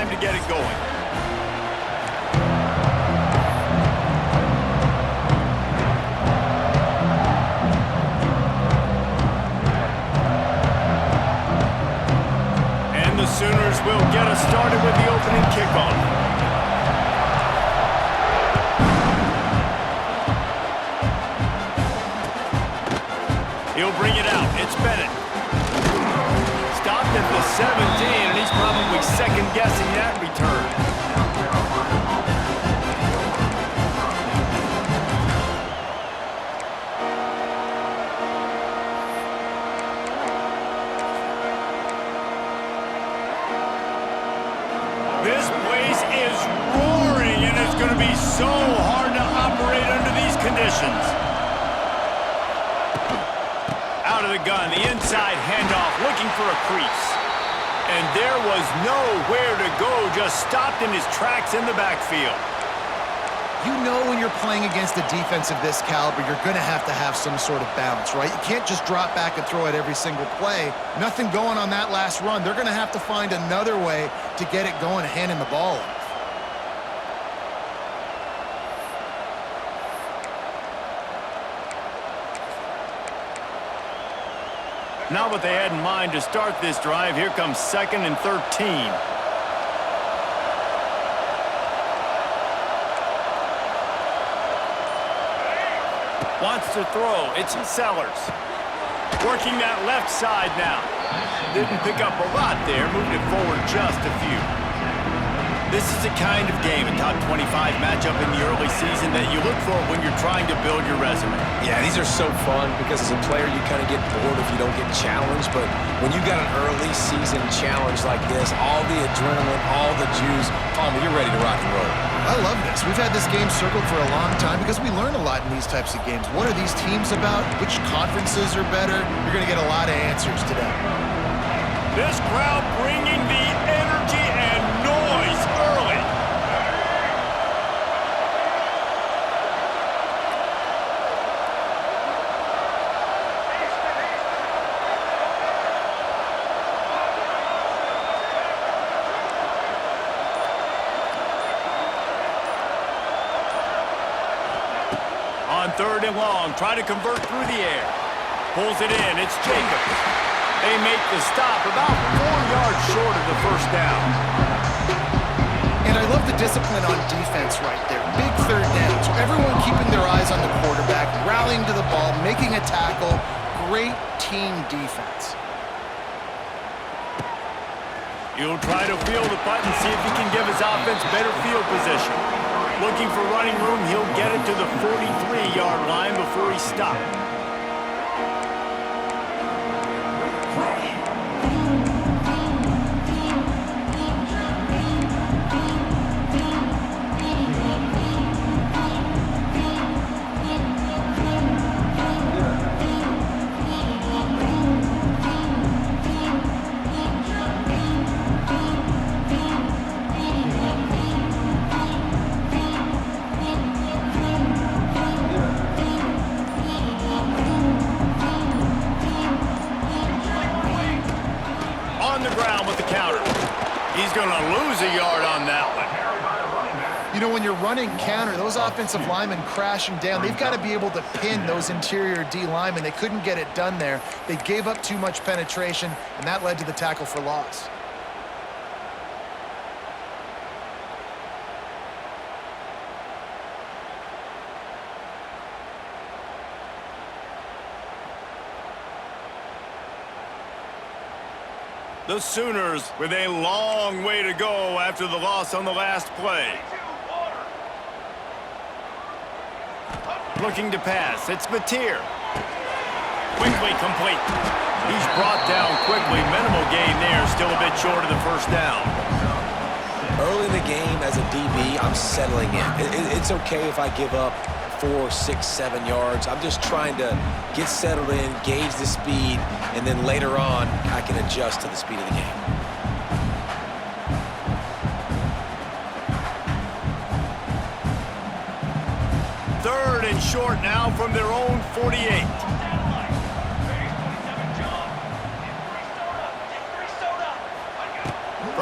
time to get it going. And the Sooners will get us started with the opening kickoff. He'll bring it out. It's Bennett. Stopped at the 17, and he's probably second-guessing that return. This place is roaring, and it's going to be so hard to operate under these conditions. Out of the gun, the inside handoff, looking for a crease. And there was nowhere to go, just stopped in his tracks in the backfield. You know when you're playing against a defense of this caliber, you're going to have some sort of balance, right? You can't just drop back and throw it every single play. Nothing going on that last run. They're going to have to find another way to get it going and handing the ball off. Not what they had in mind to start this drive. Here comes 2nd and 13. Wants to throw. It's Sellers. Working that left side now. Didn't pick up a lot there. Moved it forward just a few. This is the kind of game, a top 25 matchup in the early season, that you look for when you're trying to build your resume. Yeah, these are so fun because as a player, you kind of get bored if you don't get challenged. But when you got an early season challenge like this, all the adrenaline, all the juice, Palmer, you're ready to rock and roll. I love this. We've had this game circled for a long time because we learn a lot in these types of games. What are these teams about? Which conferences are better? You're going to get a lot of answers today. This crowd bringing the energy and noise early. On 3rd and long, try to convert through the air. Pulls it in, it's Jacobs. They make the stop about 4 yards short of the first down. And I love the discipline on defense right there. Big 3rd down. So everyone keeping their eyes on the quarterback, rallying to the ball, making a tackle. Great team defense. He'll try to field the punt and see if he can give his offense better field position. Looking for running room, he'll get it to the 43-yard line before he stopped. You know, when you're running counter, those offensive linemen crashing down, they've got to be able to pin those interior D linemen. They couldn't get it done there. They gave up too much penetration, and that led to the tackle for loss. The Sooners with a long way to go after the loss on the last play. Looking to pass. It's Mateer. Quickly complete. He's brought down quickly. Minimal gain there. Still a bit short of the first down. Early in the game as a DB, I'm settling in. It's okay if I give up 4, 6, 7 yards. I'm just trying to get settled in, gauge the speed, and then later on, I can adjust to the speed of the game. Third and short now from their own 48.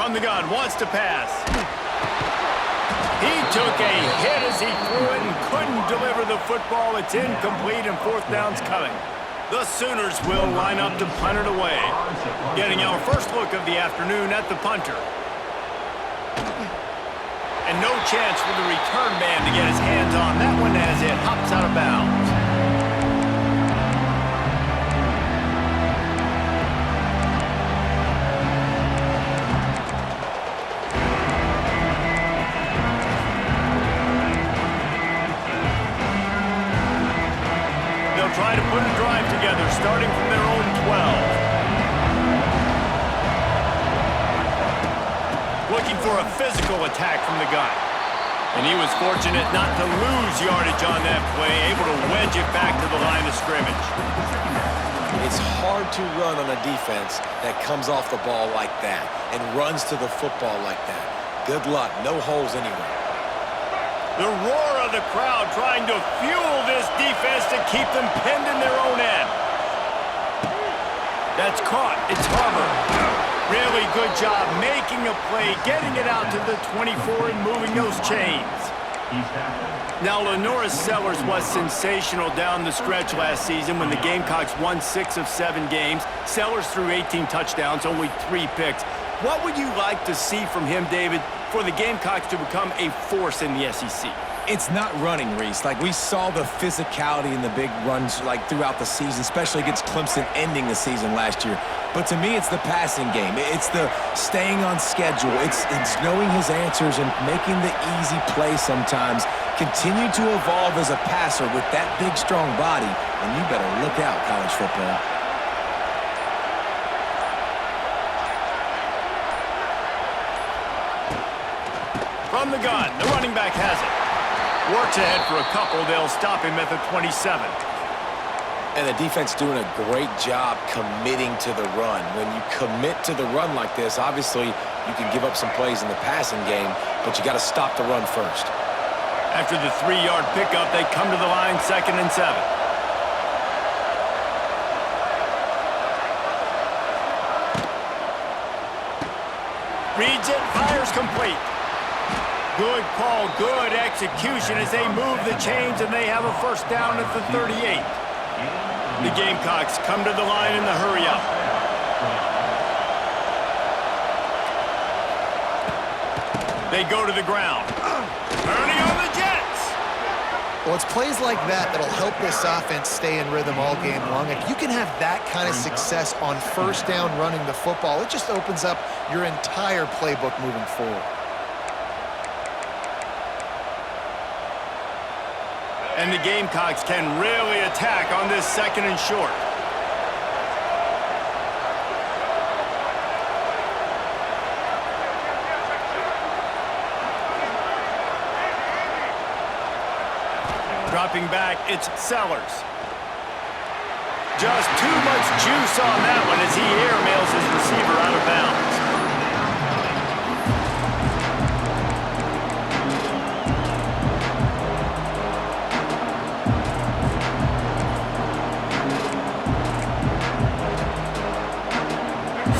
From the gun, wants to pass. He took a hit as he threw it and couldn't deliver the football. It's incomplete and fourth down's coming. The Sooners will line up to punt it away. Getting our first look of the afternoon at the punter. And no chance for the return man to get his hands on that one as it hops out of bounds. They'll try to put a drive together, starting from their own 12. Looking for a physical attack from the gun. And he was fortunate not to lose yardage on that play, able to wedge it back to the line of scrimmage. It's hard to run on a defense that comes off the ball like that and runs to the football like that. Good luck. No holes anywhere. The roar of the crowd trying to fuel this defense to keep them pinned in their own end. That's caught. It's Harbour. Really good job making a play, getting it out to the 24 and moving those chains. Now, Lenora Sellers was sensational down the stretch last season when the Gamecocks won 6 of 7 games. Sellers threw 18 touchdowns, only 3 picks. What would you like to see from him, David, for the Gamecocks to become a force in the SEC? It's not running, Reese. Like, we saw the physicality in the big runs, like, throughout the season, especially against Clemson ending the season last year. But to me, it's the passing game. It's the staying on schedule. It's knowing his answers and making the easy play sometimes. Continue to evolve as a passer with that big, strong body, and you better look out, college football. From the gun, the running back has it. Works ahead for a couple. They'll stop him at the 27. And the defense doing a great job committing to the run. When you commit to the run like this, obviously you can give up some plays in the passing game, but you got to stop the run first. After the 3-yard pickup, they come to the line, 2nd and 7. Reads it, fires complete. Good call, good execution as they move the chains, and they have a first down at the 38. The Gamecocks come to the line in the hurry-up. They go to the ground. Turning on the Jets. Well, it's plays like that that'll help this offense stay in rhythm all game long. If you can have that kind of success on first down running the football, it just opens up your entire playbook moving forward. And the Gamecocks can really attack on this 2nd and short. Dropping back, it's Sellers. Just too much juice on that one as he airmails his receiver out of bounds.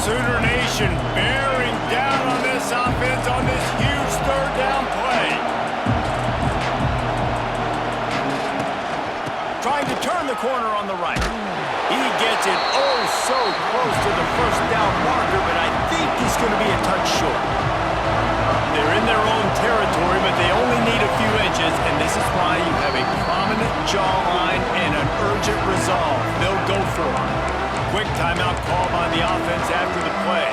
Sooner Nation bearing down on this offense on this huge 3rd down play. Trying to turn the corner on the right. He gets it oh so close to the first down marker, but I think he's going to be a touch short. They're in their own territory, but they only need a few inches, and this is why you have a prominent jawline and an urgent resolve. They'll go for it. Quick timeout call by the offense after the play.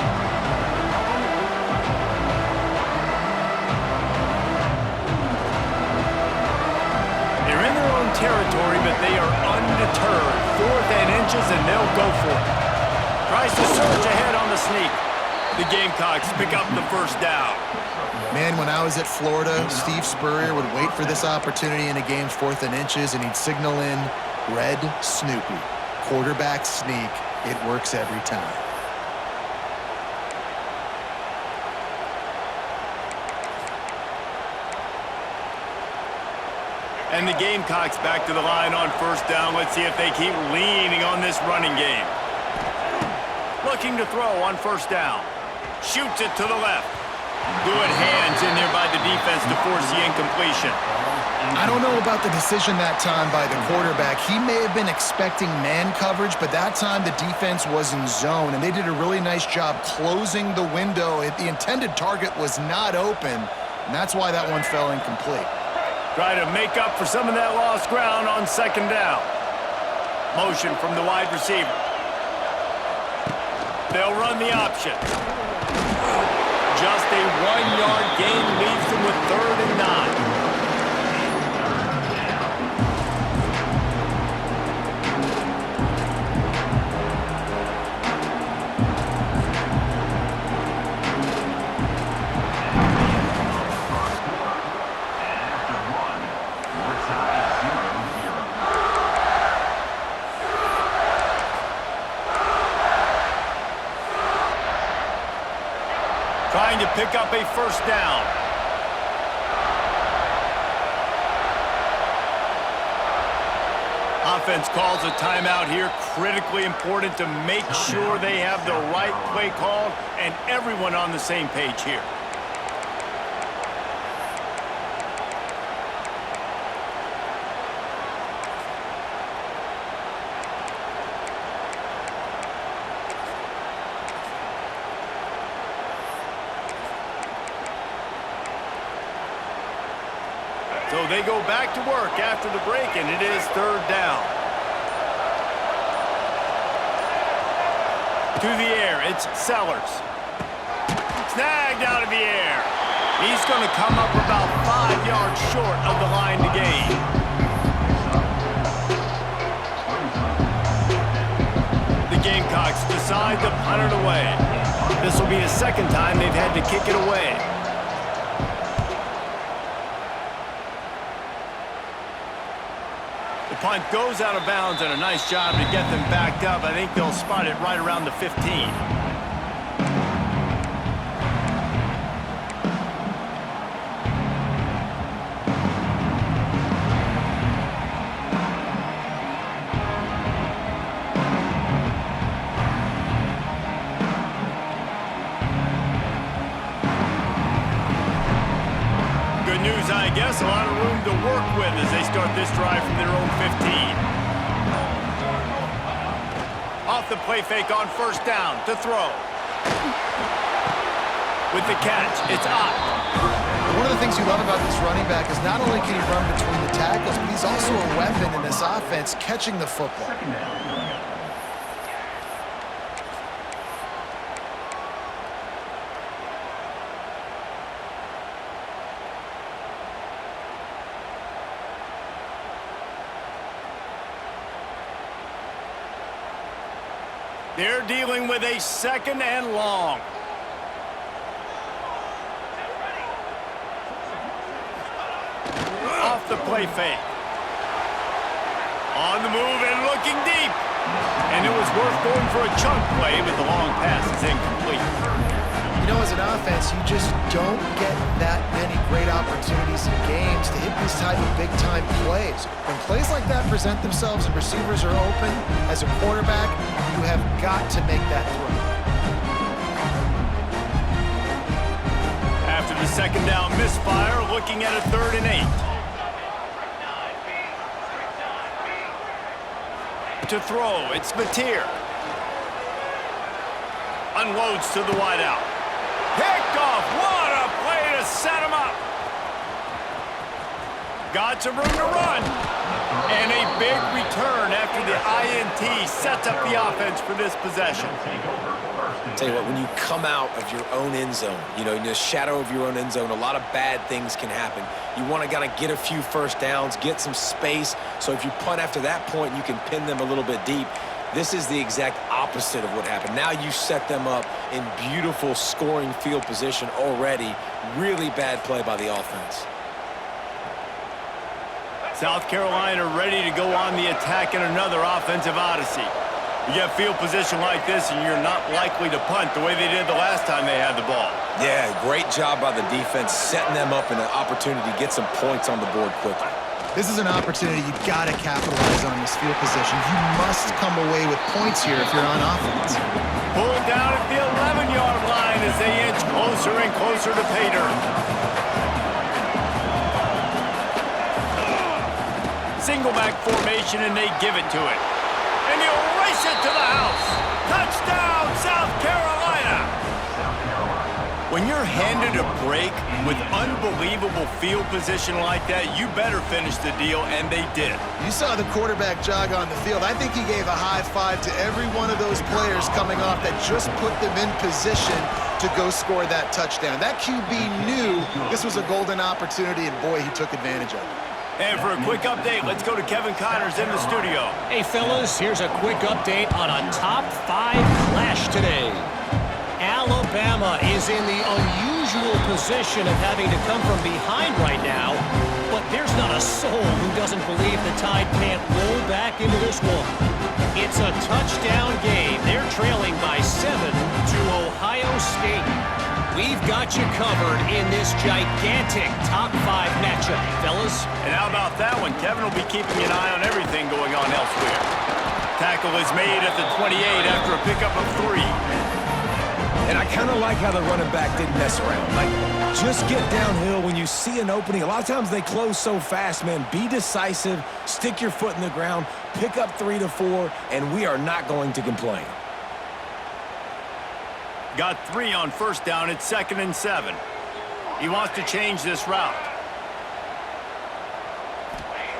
They're in their own territory, but they are undeterred. 4th and inches, and they'll go for it. Tries to surge ahead on the sneak. The Gamecocks pick up the first down. Man, when I was at Florida, Steve Spurrier would wait for this opportunity in a game's 4th and inches, and he'd signal in Red Snoopy. Quarterback sneak. It works every time. And the Gamecocks back to the line on first down. Let's see if they keep leaning on this running game. Looking to throw on first down. Shoots it to the left. Good hands in there by the defense to force the incompletion. I don't know about the decision that time by the quarterback. He may have been expecting man coverage, but that time the defense was in zone, and they did a really nice job closing the window. The intended target was not open, and that's why that one fell incomplete. Try to make up for some of that lost ground on second down. Motion from the wide receiver. They'll run the option. Just a 1-yard gain leaves them with 3rd and 9. Trying to pick up a 1st down. Offense calls a timeout here. Critically important to make sure they have the right play called and everyone on the same page here. So they go back to work after the break, and it is 3rd down. To the air, it's Sellers. Snagged out of the air. He's going to come up about 5 yards short of the line to gain. The Gamecocks decide to punt it away. This will be the 2nd time they've had to kick it away. Punt goes out of bounds, and a nice job to get them backed up. I think they'll spot it right around the 15. Good news, I guess. A lot of room to work with as they start this drive from their own 15. Off the play fake on 1st down to throw. With the catch, it's up. One of the things you love about this running back is not only can he run between the tackles, but he's also a weapon in this offense catching the football. They're dealing with a 2nd and long. Off the play fake. On the move and looking deep. And it was worth going for a chunk play, but the long pass is incomplete. You know, as an offense, you just don't get that many great opportunities in games to hit these type of big-time plays. When plays like that present themselves and receivers are open, as a quarterback, you have got to make that throw. After the 2nd down misfire, looking at a 3rd and 8. To throw, it's Mateer. Unloads to the wideout. Picked off. What a play to set him up. Got some room to run. And a big return after the INT sets up the offense for this possession. Tell you what, when you come out of your own end zone, you know, in the shadow of your own end zone, a lot of bad things can happen. You want to kind of get a few 1st downs, get some space, so if you punt after that point, you can pin them a little bit deep. This is the exact opposite of what happened. Now you set them up in beautiful scoring field position already. Really bad play by the offense. South Carolina ready to go on the attack in another offensive odyssey. You get field position like this, and you're not likely to punt the way they did the last time they had the ball. Yeah, great job by the defense, setting them up in an opportunity to get some points on the board quickly. This is an opportunity you've got to capitalize on this field position. You must come away with points here if you're on offense. Pulled down at the 11-yard line as as they inch closer and closer to pay dirt. Single back formation, and they give it to it. And he'll race it to the house. Touchdown, South Carolina! When you're handed a break with unbelievable field position like that, you better finish the deal, and they did. You saw the quarterback jog on the field. I think he gave a high five to every one of those players coming off that just put them in position to go score that touchdown. That QB knew this was a golden opportunity, and boy, he took advantage of it. And for a quick update, let's go to Kevin Connors in the studio. Hey, fellas, here's a quick update on a top 5 clash today. Alabama is in the unusual position of having to come from behind right now, but there's not a soul who doesn't believe the Tide can't roll back into this one. It's a touchdown game. They're trailing by 7 to Ohio State. We've got you covered in this gigantic top 5 matchup, fellas. And how about that one? Kevin will be keeping an eye on everything going on elsewhere. Tackle is made at the 28 after a pickup of 3. And I kind of like how the running back didn't mess around. Like, just get downhill when you see an opening. A lot of times they close so fast, man. Be decisive, stick your foot in the ground, pick up 3 to 4, and we are not going to complain. Got 3 on first down. It's 2nd and 7. He wants to change this route.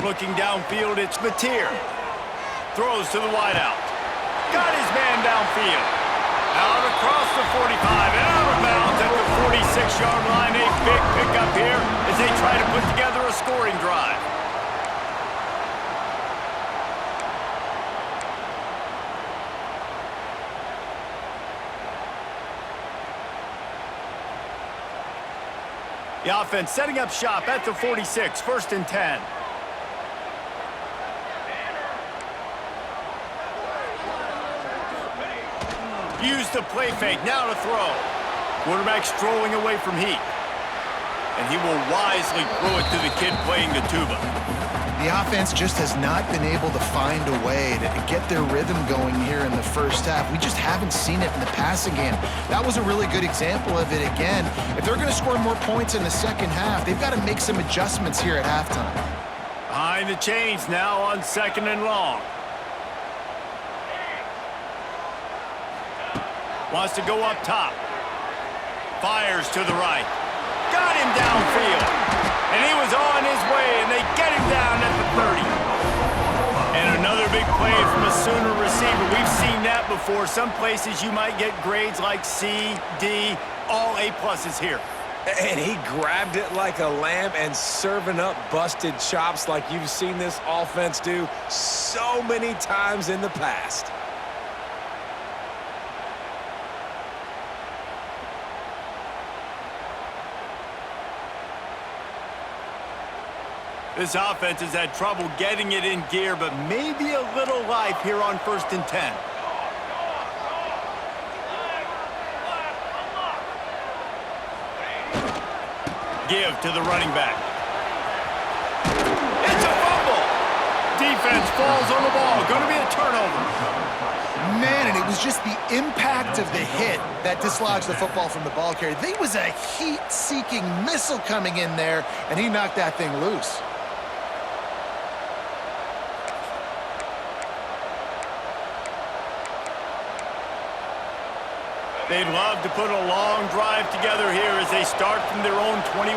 Looking downfield, it's Mateer. Throws to the wideout. Got his man downfield. Out across the 45 and out of bounds at the 46-yard line. A big pickup here as they try to put together a scoring drive. The offense setting up shop at the 46, 1st and 10. Use the play fake, now to throw. Quarterback strolling away from heat. And he will wisely throw it to the kid playing the tuba. The offense just has not been able to find a way to get their rhythm going here in the first half. We just haven't seen it in the passing game. That was a really good example of it again. If they're going to score more points in the second half, they've got to make some adjustments here at halftime. Behind the chains now on 2nd and long. Wants to go up top. Fires to the right. Got him downfield. And he was on his way, and they get him down at the 30. And another big play from a Sooner receiver. We've seen that before. Some places you might get grades like C, D, all A-pluses here. And he grabbed it like a lamb and serving up busted chops like you've seen this offense do so many times in the past. This offense has had trouble getting it in gear, but maybe a little life here on 1st and 10. Give to the running back. It's a fumble. Defense falls on the ball. Going to be a turnover. Man, and it was just the impact of the hit that dislodged the football from the ball carrier. There was a heat-seeking missile coming in there, and he knocked that thing loose. They'd love to put a long drive together here as they start from their own 21.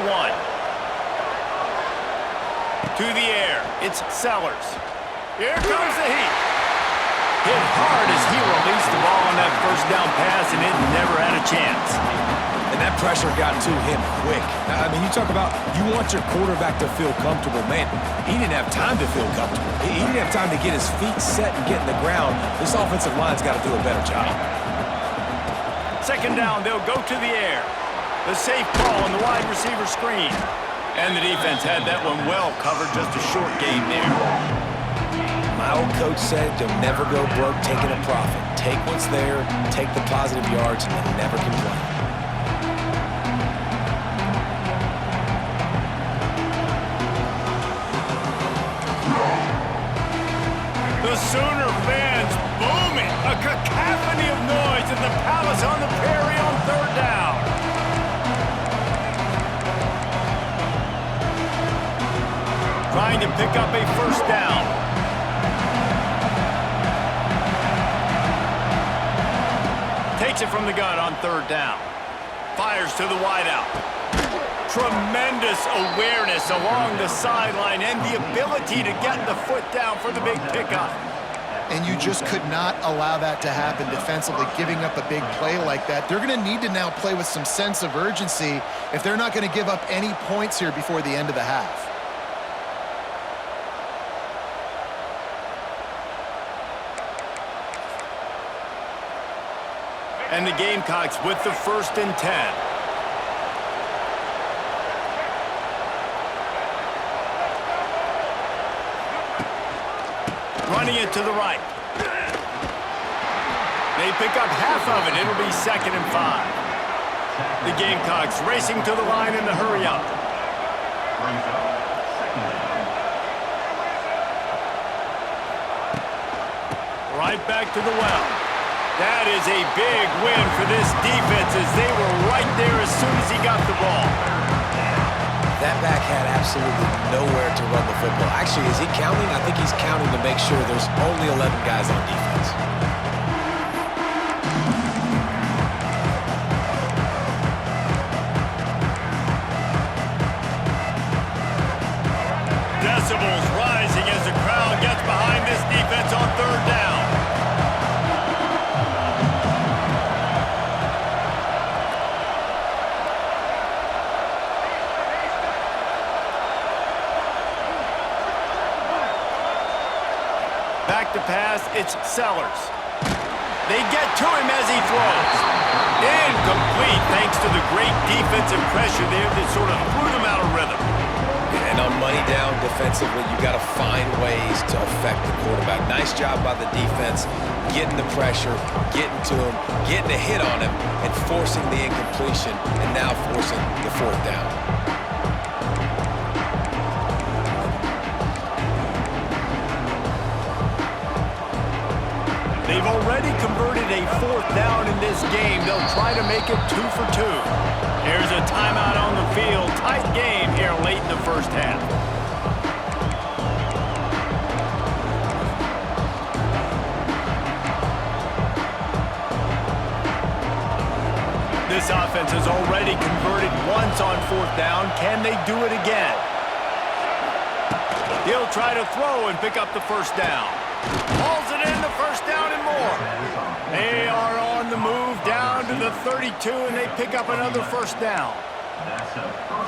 To the air, it's Sellers. Here comes the heat. Hit hard as he released the ball on that first down pass, and it never had a chance. And that pressure got to him quick. I mean, you talk about you want your quarterback to feel comfortable. Man, he didn't have time to feel comfortable. He didn't have time to get his feet set and get in the ground. This offensive line's got to do a better job. 2nd down, they'll go to the air. The safe call on the wide receiver screen. And the defense had that one well covered, just a short game there. My old coach said, you'll never go broke taking a profit. Take what's there, take the positive yards, and never complain. The Sooner fans booming. A cacophony of noise in the Palace on the Prairie on 3rd down. trying to pick up a first down. Takes it from the gun on third down. Fires to the wideout. Tremendous awareness along the sideline and the ability to get the foot down for the big pickup. And you just could not allow that to happen defensively, giving up a big play like that. They're going to need to now play with some sense of urgency if they're not going to give up any points here before the end of the half. And the Gamecocks with the 1st and 10. Running it to the right. They pick up half of it. It'll be 2nd and 5. The Gamecocks racing to the line in the hurry up. Right back to the well. That is a big win for this defense as they were right there as soon as he got the ball. That back had absolutely nowhere to run the football. Actually, is he counting? I think he's counting to make sure there's only 11 guys on defense. Decibels rising as the crowd gets behind this defense on third down. Back to pass, it's Sellers. They get to him as he throws. Incomplete thanks to the great defensive pressure there that sort of threw them out of rhythm. And on money down defensively, you got to find ways to affect the quarterback. Nice job by the defense, getting the pressure, getting to him, getting a hit on him, and forcing the incompletion, and now forcing the 4th down. They've already converted a 4th down in this game. They'll try to make it 2 for 2. There's a timeout on the field. Tight game here late in the first half. This offense has already converted once on 4th down. Can they do it again? He'll try to throw and pick up the first down. Hauls it in, the first down and more. They are on the move down to the 32, and they pick up another first down.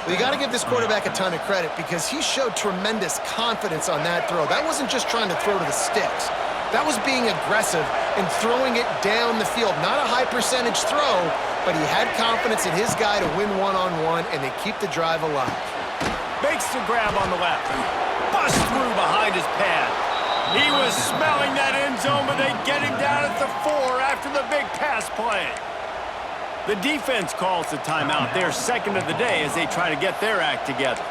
Well, you got to give this quarterback a ton of credit because he showed tremendous confidence on that throw. That wasn't just trying to throw to the sticks. That was being aggressive and throwing it down the field. Not a high percentage throw, but he had confidence in his guy to win one-on-one, and they keep the drive alive. Makes the grab on the left. Busts through behind his pad. He was smelling that end zone, but they get him down at the 4 after the big pass play. The defense calls the timeout. They're 2nd of the day as they try to get their act together.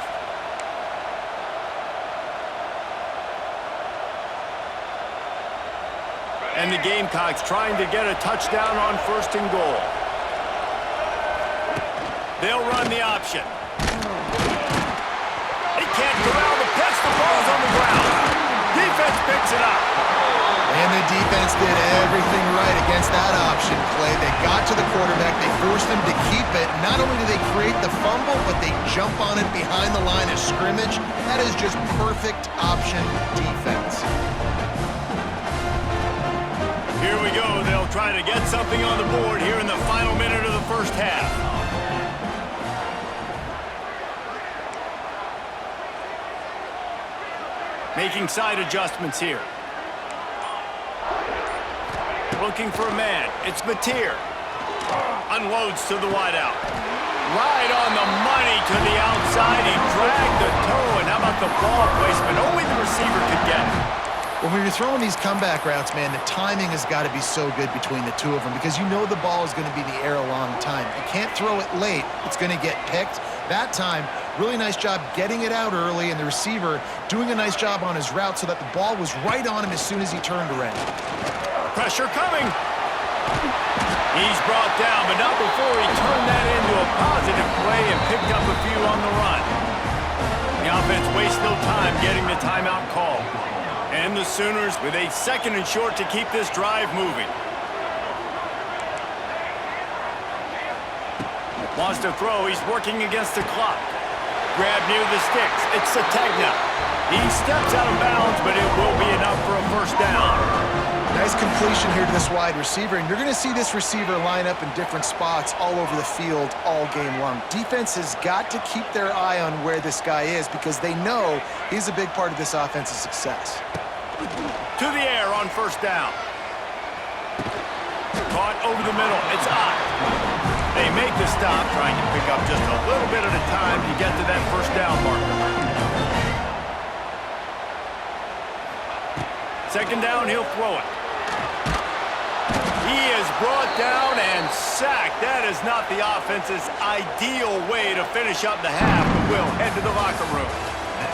And the Gamecocks trying to get a touchdown on 1st and goal. They'll run the option. They can't corral the pitch. The ball's on the ground. Defense picks it up. And the defense did everything right against that option play. They got to the quarterback. They forced him to keep it. Not only do they create the fumble, but they jump on it behind the line of scrimmage. That is just perfect option defense. Here we go. They'll try to get something on the board here in the final minute of the first half. Making side adjustments here. Looking for a man. It's Mateer. Unloads to the wideout. Right on the money to the outside. He dragged the toe. And how about the ball placement? Only the receiver could get it. Well, when you're throwing these comeback routes, man, the timing has got to be so good between the two of them because you know the ball is going to be in the air a long time. You can't throw it late. It's going to get picked. That time, really nice job getting it out early, and the receiver doing a nice job on his route so that the ball was right on him as soon as he turned around. Pressure coming. He's brought down, but not before he turned that into a positive play and picked up a few on the run. The offense waste no time getting the timeout called. And the Sooners with a 2nd and short to keep this drive moving. Wants to throw. He's working against the clock. Grab near the sticks. It's Sategna. He steps out of bounds, but it will be enough for a first down. Nice completion here to this wide receiver, and you're going to see this receiver line up in different spots all over the field all game long. Defense has got to keep their eye on where this guy is because they know he's a big part of this offense's success. To the air on first down. Caught over the middle. It's Ott. They make the stop, trying to pick up just a little bit at a time to get to that first down marker. 2nd down, he'll throw it. He is brought down and sacked. That is not the offense's ideal way to finish up the half, but we'll head to the locker room.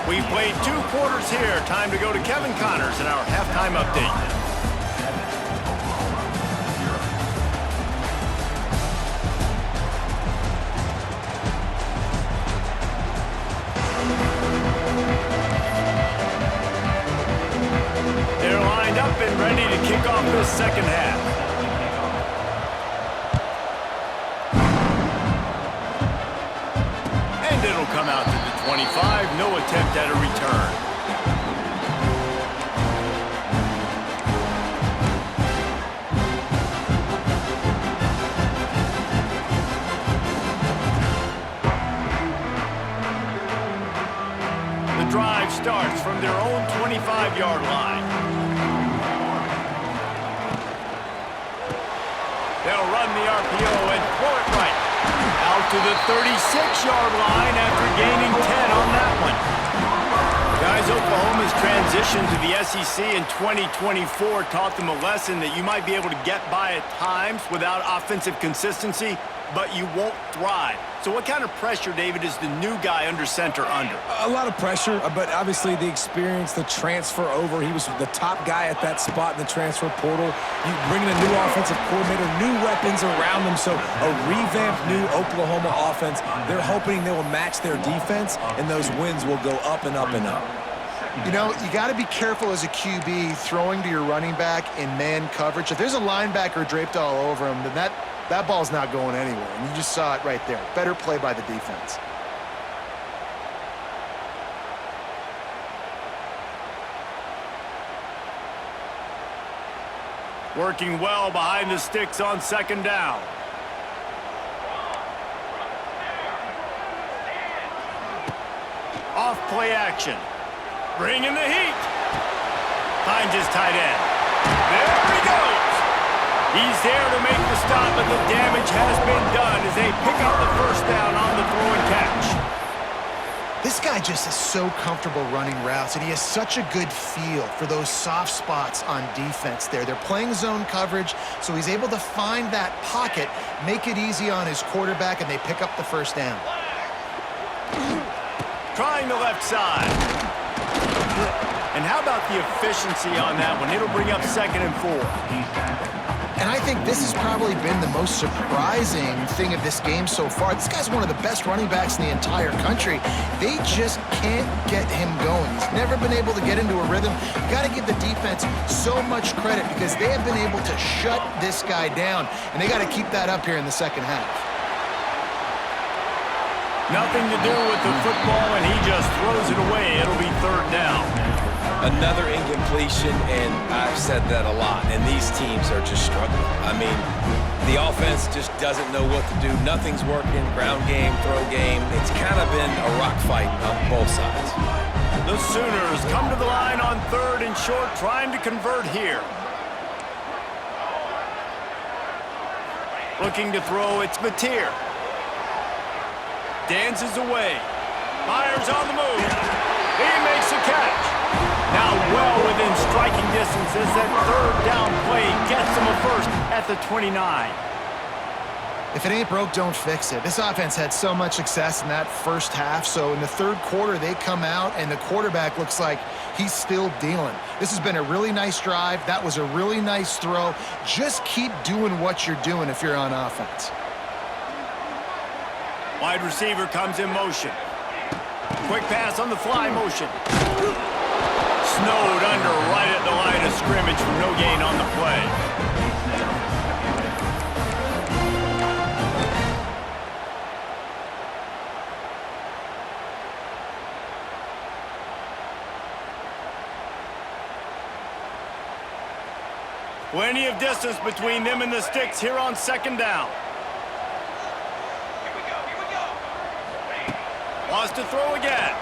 We've played 2 quarters here. Time to go to Kevin Connors in our halftime update. They're lined up and ready to kick off this second half. And it'll come out to the 25. No attempt at a return. The drive starts from their own 25-yard line. They'll run the RPO and throw it right. Out to the 36-yard line after gaining 10 on that one. Guys, Oklahoma's transition to the SEC in 2024 taught them a lesson that you might be able to get by at times without offensive consistency, but you won't thrive. So what kind of pressure, David, is the new guy under center under? A lot of pressure, but obviously the experience, the transfer over. He was the top guy at that spot in the transfer portal. You bring in a new offensive coordinator, new weapons around them, so a revamped new Oklahoma offense. They're hoping they will match their defense, and those wins will go up and up and up. You know, you got to be careful as a QB throwing to your running back in man coverage. If there's a linebacker draped all over him, then that ball's not going anywhere. And you just saw it right there. Better play by the defense. Working well behind the sticks on 2nd down. Off play action. Bringing the heat. Finds his tight end. There he goes. He's there to make the stop, but the damage has been done as they pick up the first down on the throw and catch. This guy just is so comfortable running routes, and he has such a good feel for those soft spots on defense there. They're playing zone coverage, so he's able to find that pocket, make it easy on his quarterback, and they pick up the first down. Trying the left side. And how about the efficiency on that one? It'll bring up 2nd and 4. And I think this has probably been the most surprising thing of this game so far. This guy's one of the best running backs in the entire country. They just can't get him going. He's never been able to get into a rhythm. You got to give the defense so much credit because they have been able to shut this guy down, and they got to keep that up here in the second half. Nothing to do with the football, and he just throws it away. It'll be 3rd down. Another incompletion, and I've said that a lot, and these teams are just struggling. I mean, the offense just doesn't know what to do. Nothing's working, ground game, throw game. It's kind of been a rock fight on both sides. The Sooners come to the line on 3rd and short, trying to convert here. Looking to throw, it's Mateer. Dances away. Myers on the move. He makes a catch. Now well within striking distance as that 3rd down play gets him a first at the 29. If it ain't broke, don't fix it. This offense had so much success in that first half, so in the 3rd quarter, they come out, and the quarterback looks like he's still dealing. This has been a really nice drive. That was a really nice throw. Just keep doing what you're doing if you're on offense. Wide receiver comes in motion. Quick pass on the fly motion. Snowed under right at the line of scrimmage for no gain on the play. Plenty of distance between them and the sticks here on second down. Wants to throw again.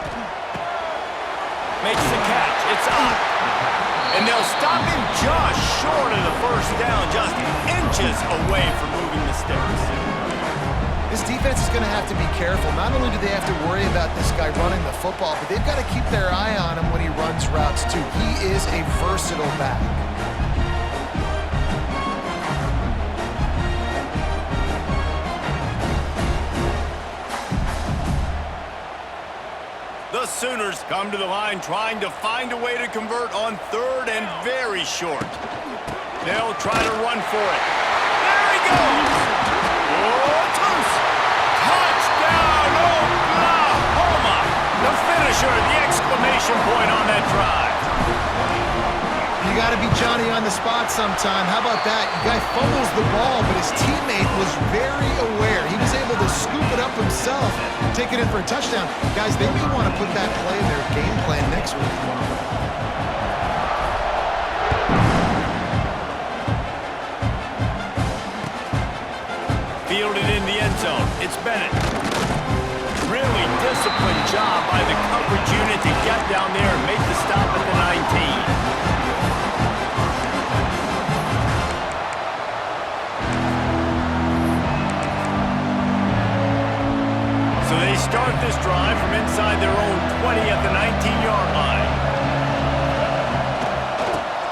Makes the catch. It's up. And they'll stop him just short of the first down, just inches away from moving the sticks. This defense is going to have to be careful. Not only do they have to worry about this guy running the football, but they've got to keep their eye on him when he runs routes too. He is a versatile back. The Sooners come to the line trying to find a way to convert on third and very short. They'll try to run for it. There he goes! Oh, Toos! Touchdown, Oklahoma! The finisher, the exclamation point on that drive. You got to be Johnny on the spot sometime. How about that? The guy fumbles the ball, but his teammate was very aware. He was able to scoop it up himself, take it in for a touchdown. Guys, they may want to put that play in their game plan next week. Fielded in the end zone. It's Bennett. Really disciplined job by the coverage unit to get down there and make the stop at the 19. So they start this drive from inside their own 20 at the 19-yard line.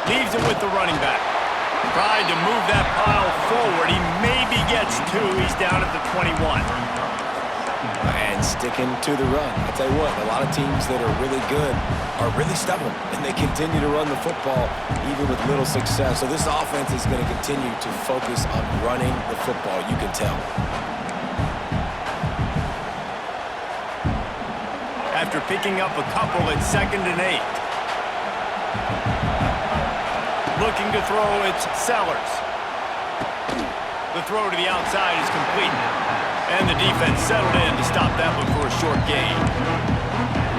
Leaves it with the running back. Tried to move that pile forward. He maybe gets two. He's down at the 21. And sticking to the run. I'll tell you what, a lot of teams that are really good are really stubborn, and they continue to run the football even with little success. So this offense is going to continue to focus on running the football, you can tell. After picking up a couple at 2nd and 8. Looking to throw, it's Sellers. The throw to the outside is complete. And the defense settled in to stop that one for a short gain.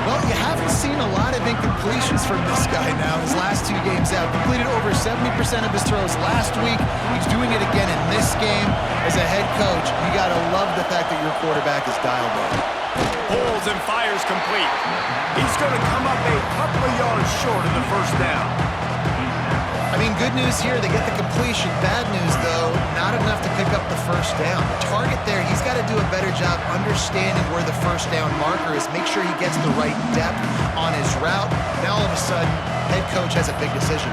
Well, you haven't seen a lot of incompletions from this guy now his last 2 games out. Completed over 70% of his throws last week. He's doing it again in this game. As a head coach, you got to love the fact that your quarterback is dialed in. Pulls and fires complete. He's going to come up a couple of yards short of the first down. I mean, good news here, they get the completion. Bad news, though, not enough to pick up the first down. The target there, he's got to do a better job understanding where the first down marker is, make sure he gets the right depth on his route. Now, all of a sudden, head coach has a big decision.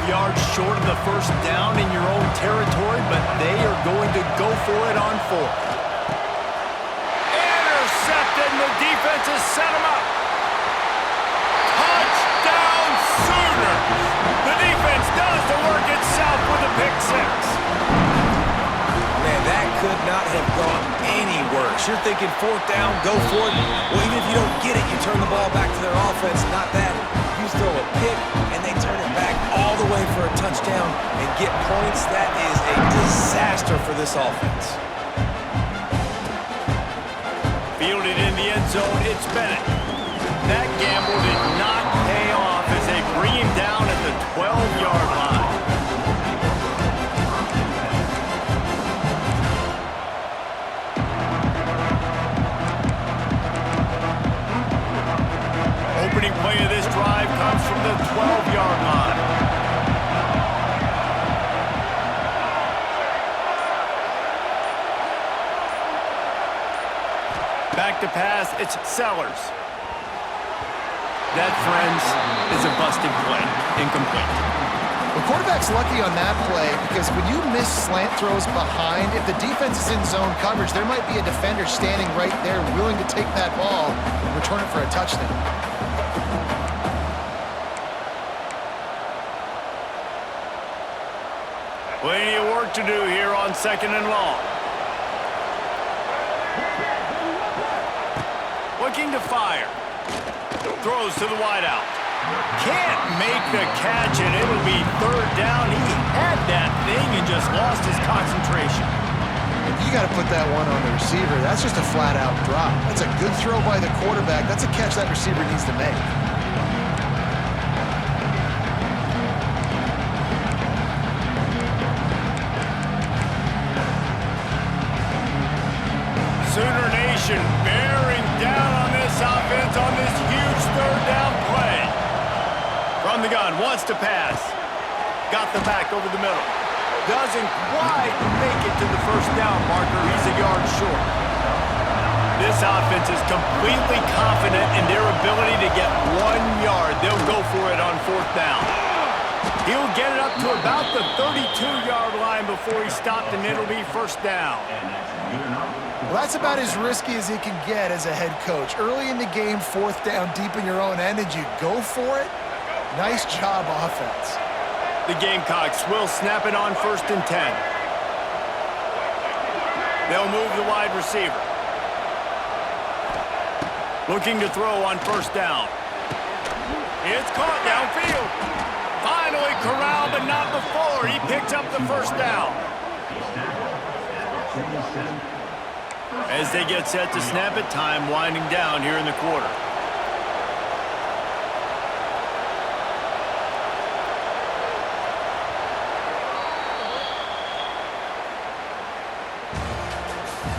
Yards short of the first down in your own territory, but they are going to go for it on 4th. Intercepted, and the defense has set him up. Touchdown, Sooners! The defense does the work itself with a pick 6. Man, that could not have gone any worse. You're thinking 4th down, go for it. Well, even if you don't get it, you turn the ball back to their offense. Not that. You throw a pick, and they turn it back all the way for a touchdown and get points. That is a disaster for this offense. Fielded in the end zone, it's Bennett. That gamble did not pay off as they bring him down at the 12-yard line. Opening play of this drive comes from the 12-yard line. Back to pass, it's Sellers. That, friends, is a busted play. Incomplete. The quarterback's lucky on that play because when you miss slant throws behind, if the defense is in zone coverage, there might be a defender standing right there willing to take that ball and return it for a touchdown. Plenty of work to do here on 2nd and long. Looking to fire. Throws to the wideout. Can't make the catch, and it'll be 3rd down. He had that thing and just lost his concentration. You got to put that one on the receiver. That's just a flat-out drop. That's a good throw by the quarterback. That's a catch that receiver needs to make. Sooner Nation bearing down on this offense on this huge 3rd down play. From the gun, wants to pass. Got the back over the middle. Doesn't quite make it to the 1st down marker. He's a yard short. This offense is completely confident in their ability to get 1 yard. They'll go for it on 4th down. He'll get it up to about the 32-yard line before he's stopped, and it'll be 1st down. Well, that's about as risky as he can get as a head coach. Early in the game, 4th down, deep in your own end, and you go for it? Nice job, offense. The Gamecocks will snap it on 1st and 10. They'll move the wide receiver. Looking to throw on 1st down. It's caught downfield. Finally corralled, but not before. He picked up the 1st down. As they get set to snap it, time winding down here in the quarter.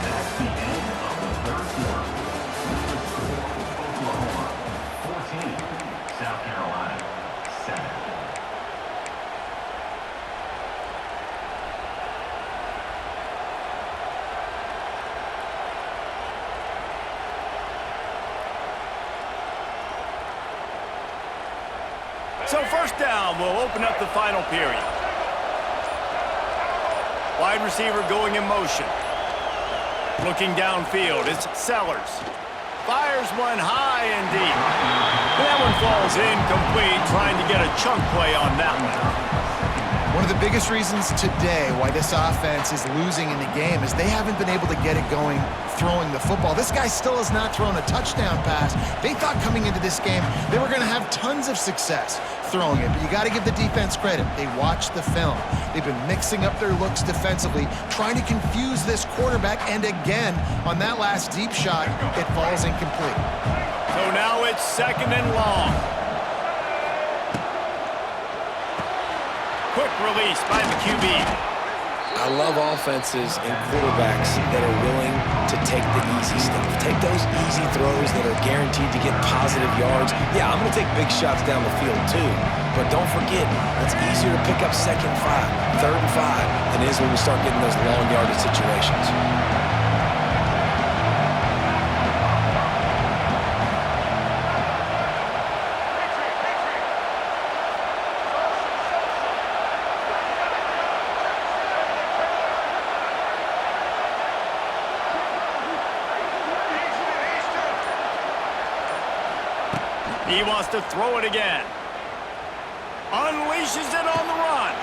That's the end of the 3rd quarter. Oklahoma 14, South Carolina 7. So 1st down will open up the final period. Wide receiver going in motion. Looking downfield, it's Sellers. Fires one high and deep. That one falls incomplete, trying to get a chunk play on that one. One of the biggest reasons today why this offense is losing in the game is they haven't been able to get it going throwing the football. This guy still has not thrown a touchdown pass. They thought coming into this game they were going to have tons of success throwing it, but you got to give the defense credit. They watched the film. They've been mixing up their looks defensively, trying to confuse this quarterback, and again, on that last deep shot, it falls incomplete. So now it's 2nd and long. Quick release by the QB. I love offenses and quarterbacks that are willing to take the easy stuff. Take those easy throws that are guaranteed to get positive yards. Yeah, I'm going to take big shots down the field too. But don't forget, it's easier to pick up 2nd and 5, 3rd and 5 than it is when we start getting those long yardage situations. He wants to throw it again. Unleashes it on the run.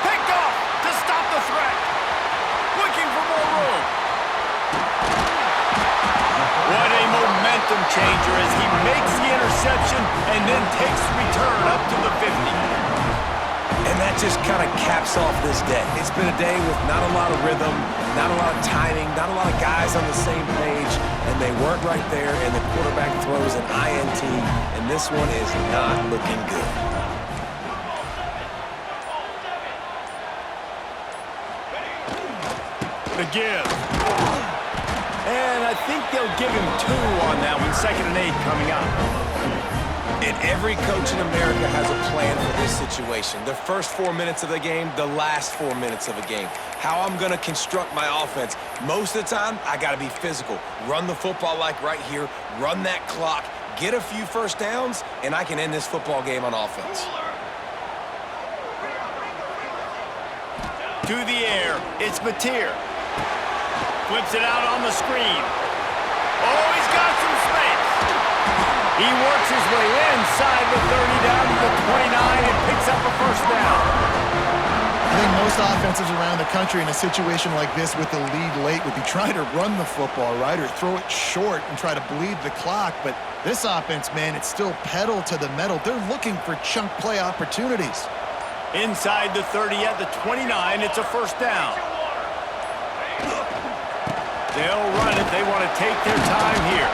Picked off to stop the threat. Looking for more room. What a momentum changer as he makes the interception and then takes return up to the 50. And that just kind of caps off this day. It's been a day with not a lot of rhythm, not a lot of timing, not a lot of guys on the same page, and they weren't right there, and the quarterback throws an INT, and this one is not looking good. The give. And I think they'll give him 2 on that one. 2nd and 8 coming up. And every coach in America has a plan for this situation. The first 4 minutes of the game, the last 4 minutes of a game. How I'm going to construct my offense. Most of the time, I got to be physical. Run the football like right here. Run that clock. Get a few 1st downs, and I can end this football game on offense. To the air, it's Mateer. Flips it out on the screen. Oh, he's got some space. He works his way inside the 30 down to the 29 and picks up a 1st down. I think most Most offenses around the country in a situation like this with the lead late would be trying to run the football, right, or throw it short and try to bleed the clock. But this offense, man, it's still pedal to the metal. They're looking for chunk play opportunities. Inside the 30 at the 29, it's a first down. They'll run it. They want to take their time here.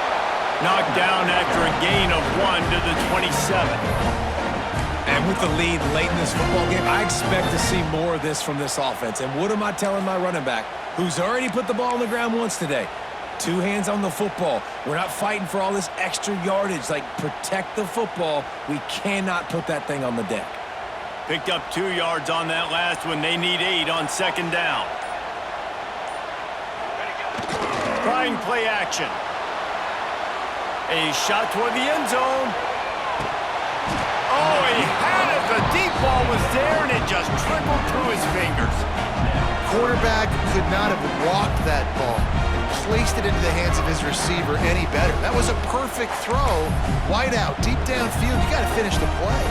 Knocked down after a gain of 1 to the 27. And with the lead late in this football game, I expect to see more of this from this offense. And what am I telling my running back, who's already put the ball on the ground once today? 2 hands on the football. We're not fighting for all this extra yardage. Like, protect the football. We cannot put that thing on the deck. Picked up 2 yards on that last one. They need 8 on second down. Trying play action. A shot toward the end zone. Oh, he had it. The deep ball was there, and it just trickled through his fingers. Quarterback could not have walked that ball and placed it into the hands of his receiver any better. That was a perfect throw. Wide out, deep downfield. You got to finish the play.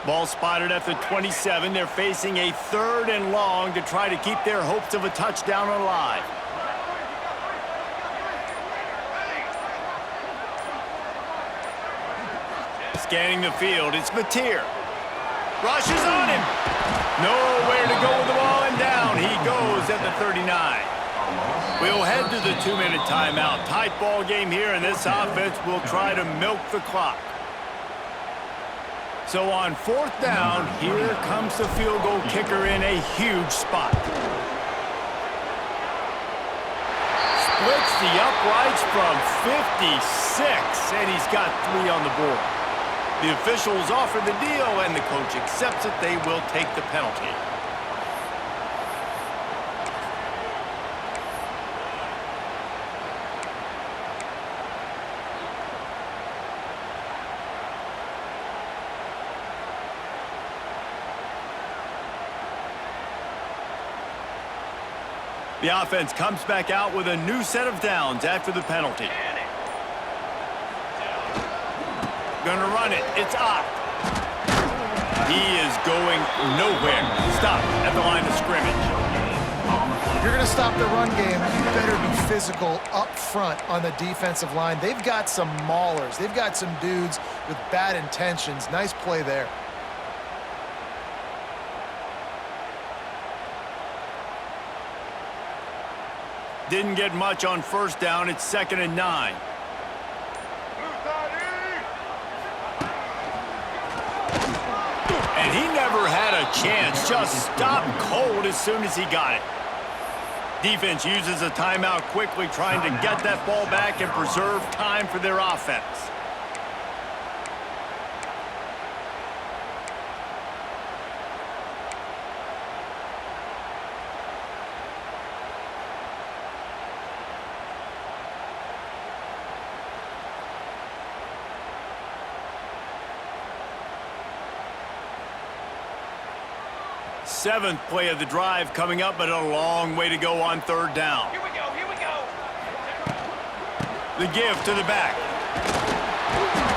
Ball spotted at the 27. They're facing a 3rd and long to try to keep their hopes of a touchdown alive. Scanning the field, it's Mateer. Rushes on him. Nowhere to go with the ball, and down he goes at the 39. We'll head to the 2-minute timeout. Tight ball game here, and this offense will try to milk the clock. So on 4th down, here comes the field goal kicker in a huge spot. Splits the uprights from 56, and he's got 3 on the board. The officials offer the deal, and the coach accepts it. They will take the penalty. The offense comes back out with a new set of downs after the penalty. Gonna run it. It's up. He is going nowhere. Stop at the line of scrimmage. If you're going to stop the run game, you better be physical up front on the defensive line. They've got some maulers. They've got some dudes with bad intentions. Nice play there. Didn't get much on 1st down. It's 2nd and 9. And he never had a chance. Just stopped cold as soon as he got it. Defense uses a timeout quickly, trying to get that ball back and preserve time for their offense. Seventh play of the drive coming up, but a long way to go on 3rd down. Here we go, here we go. The give to the back.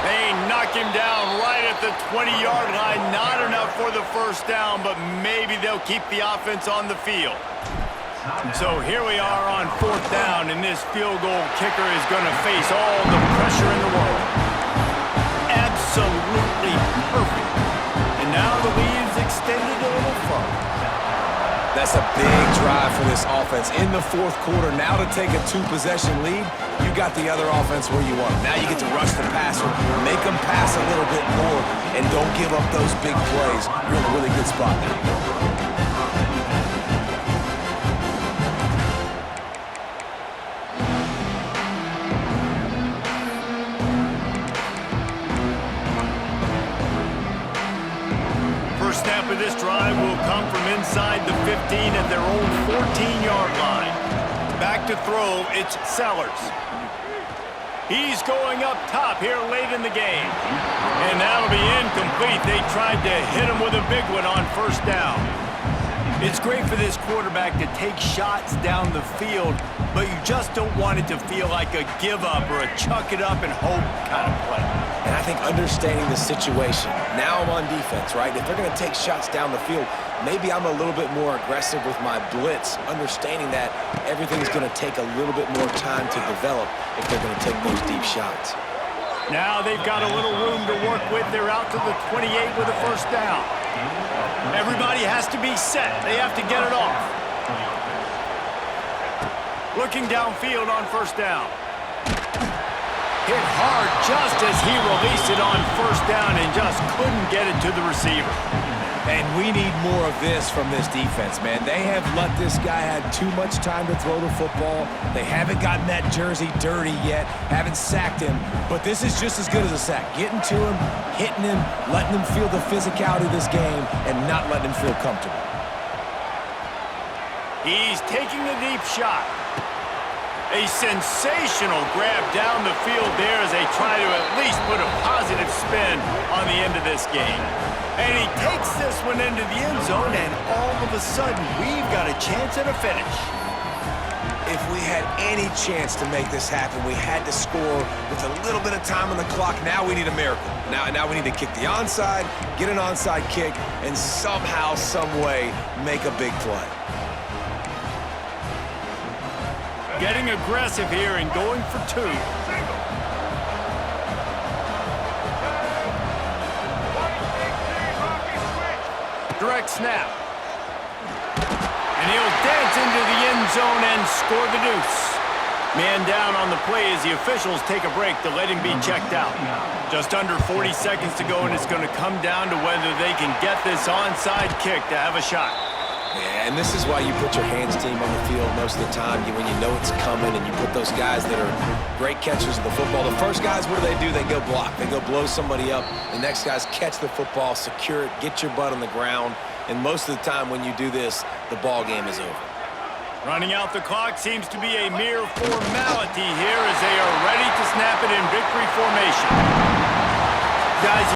They knock him down right at the 20-yard line. Not enough for the 1st down, but maybe they'll keep the offense on the field. So here we are on 4th down, and this field goal kicker is going to face all the pressure in the world. Absolutely perfect. And now the lead's extended a little further. That's a big drive for this offense in the 4th quarter. Now to take a 2-possession lead, you got the other offense where you want them. Now you get to rush the passer, make them pass a little bit more, and don't give up those big plays. You're in a really good spot now. Snap of this drive will come from inside the 15 at their own 14-yard line. Back to throw, it's Sellers. He's going up top here late in the game. And that'll be incomplete. They tried to hit him with a big one on first down. It's great for this quarterback to take shots down the field, but you just don't want it to feel like a give-up or a chuck-it-up and hope kind of play. And I think understanding the situation, now I'm on defense, right? If they're going to take shots down the field, maybe I'm a little bit more aggressive with my blitz, understanding that everything's going to take a little bit more time to develop if they're going to take those deep shots. Now they've got a little room to work with. They're out to the 28 with a first down. Everybody has to be set. They have to get it off. Looking downfield on first down. Hit hard just as he released it on first down and just couldn't get it to the receiver. And we need more of this from this defense, man. They have let this guy have too much time to throw the football. They haven't gotten that jersey dirty yet, haven't sacked him. But this is just as good as a sack. Getting to him, hitting him, letting him feel the physicality of this game, and not letting him feel comfortable. He's taking the deep shot. A sensational grab down the field there as they try to at least put a positive spin on the end of this game. And he takes this one into the end zone, and all of a sudden, we've got a chance at a finish. If we had any chance to make this happen, we had to score with a little bit of time on the clock. Now we need a miracle. Now we need to kick the onside, get an onside kick, and somehow, some way, make a big play. Getting aggressive here and going for two. Direct snap. And he'll dance into the end zone and score the deuce. Man down on the play as the officials take a break to let him be checked out. Just under 40 seconds to go, and it's going to come down to whether they can get this onside kick to have a shot. Yeah, and this is why you put your hands team on the field most of the time. When you know it's coming and you put those guys that are great catchers of the football. The first guys, what do? They go block. They go blow somebody up. The next guys catch the football, secure it, get your butt on the ground. And most of the time when you do this, the ball game is over. Running out the clock seems to be a mere formality here as they are ready to snap it in victory formation. Guys,